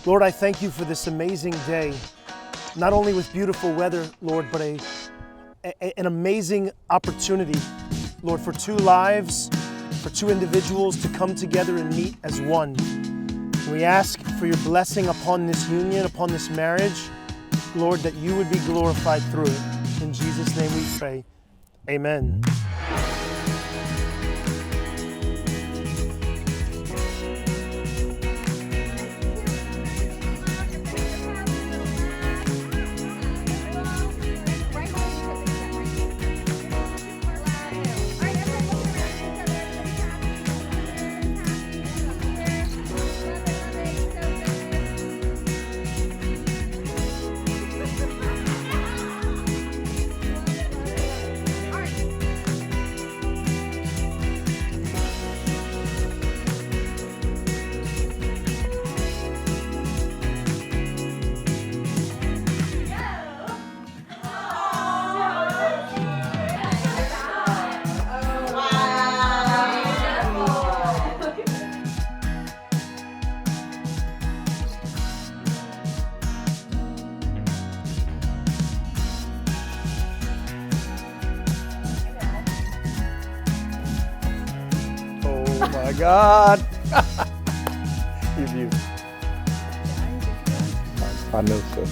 Lord, I thank you for this amazing day, not only with beautiful weather, Lord, but an amazing opportunity, Lord, for two lives, for two individuals to come together and meet as one. And we ask for your blessing upon this union, upon this marriage, Lord, that you would be glorified through it. In Jesus' name we pray, amen. Oh my God. You. I know so.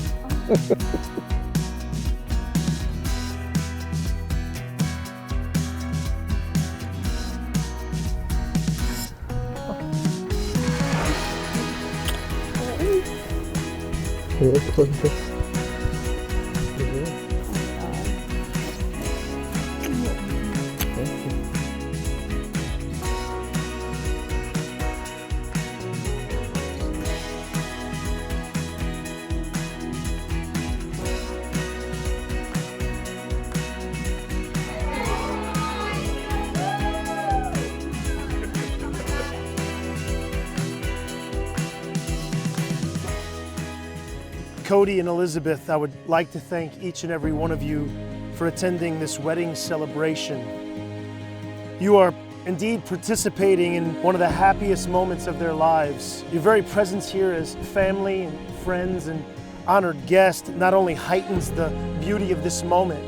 Cody and Elizabeth, I would like to thank each and every one of you for attending this wedding celebration. You are indeed participating in one of the happiest moments of their lives. Your very presence here as family and friends and honored guest not only heightens the beauty of this moment,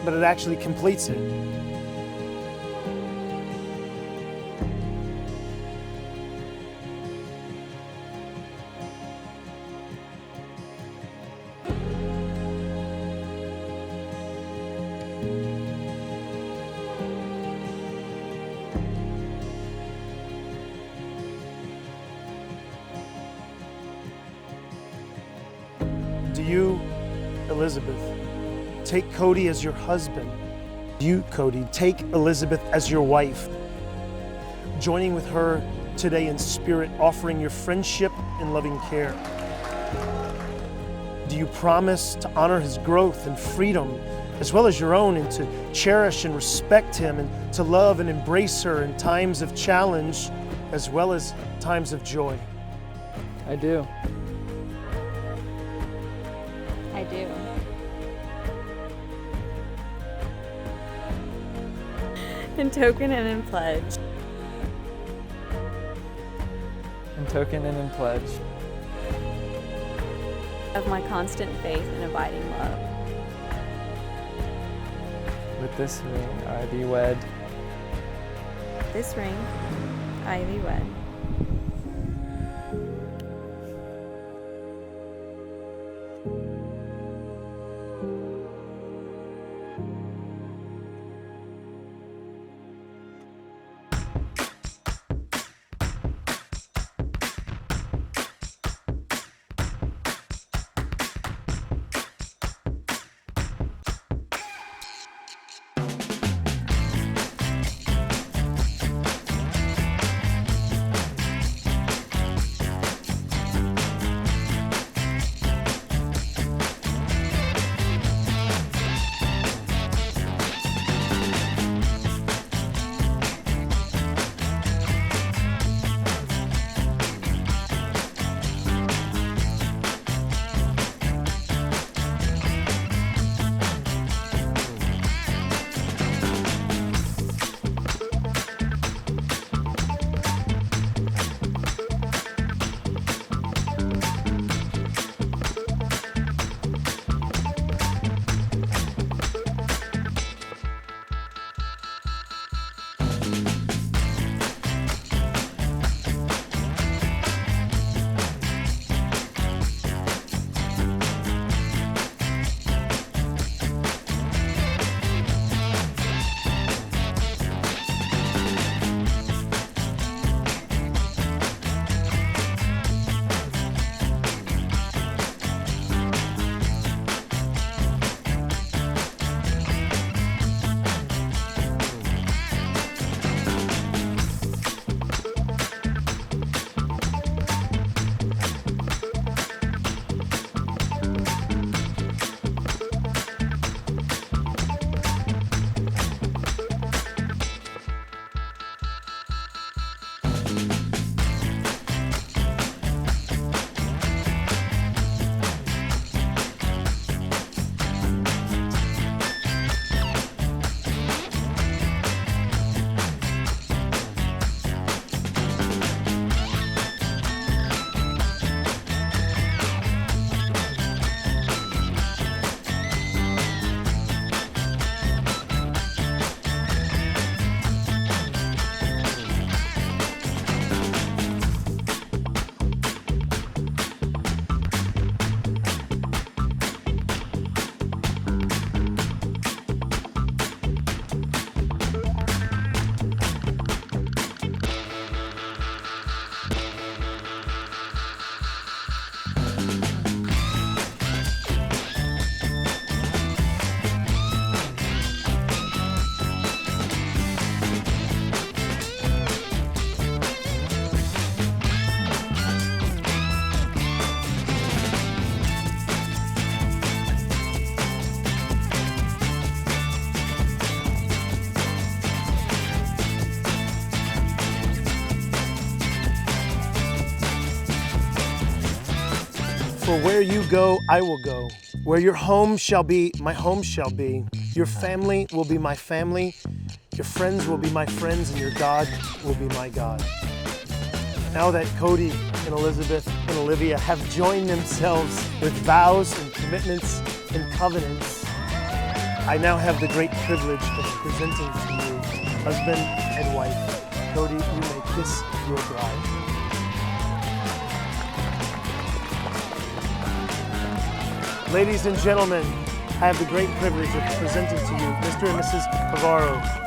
but it actually completes it. Do you, Elizabeth, take Cody as your husband? You, Cody, take Elizabeth as your wife, joining with her today in spirit, offering your friendship and loving care? Do you promise to honor his growth and freedom as well as your own, and to cherish and respect him, and to love and embrace her in times of challenge as well as times of joy? I do. I do. In token and in pledge. In token and in pledge. Of my constant faith and abiding love. With this ring I thee wed. This ring I thee wed. For where you go, I will go. Where your home shall be, my home shall be. Your family will be my family. Your friends will be my friends, and your God will be my God. Now that Cody and Elizabeth and Olivia have joined themselves with vows and commitments and covenants, I now have the great privilege of presenting to you husband and wife. Cody, you make this your bride. Ladies and gentlemen, I have the great privilege of presenting to you Mr. and Mrs. Navarro.